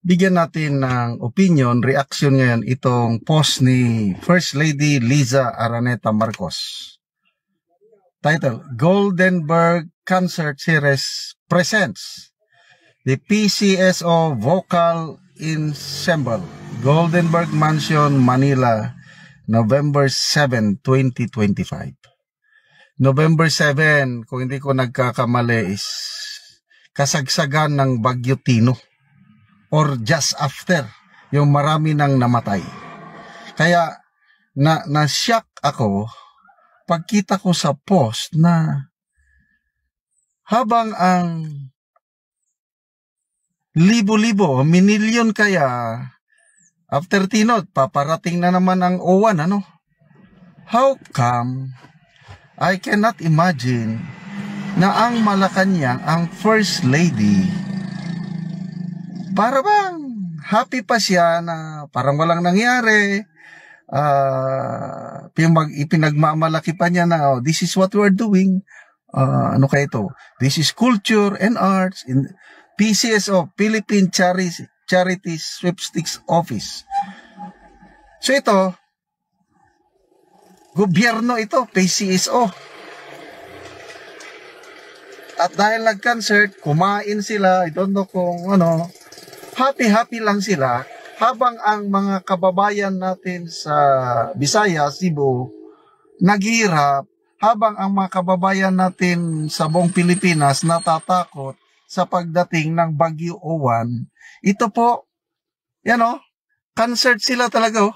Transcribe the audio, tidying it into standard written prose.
bigyan natin ng opinion, reaction ngayon itong post ni First Lady Liza Araneta Marcos. Title, Goldenberg Concert Series presents the PCSO Vocal Ensemble, Goldenberg Mansion, Manila, November 7, 2025. November 7, kung hindi ko nagkakamali, is kasagsagan ng Bagyo Tino or just after, yung marami nang namatay. Kaya na-shock ako pagkita ko sa post na habang ang libo-libo, minilyon kaya after Tino, paparating na naman ang O1, ano? How come I cannot imagine na ang Malacanang, ang First Lady, para bang happy pa siya na parang walang nangyari, ipinagmamalaki pa niya na, this is what we're doing, ano kaya ito? This is culture and arts in PCSO, Philippine Charity Sweepstakes Office. So ito, gobyerno ito, PCSO. At dahil nag-concert, kumain sila, I don't know kung ano, happy-happy lang sila, habang ang mga kababayan natin sa Visayas, Cebu, naghihirap, habang ang mga kababayan natin sa buong Pilipinas natatakot sa pagdating ng Bagyo O1. Ito po, yan o, concert sila talaga o.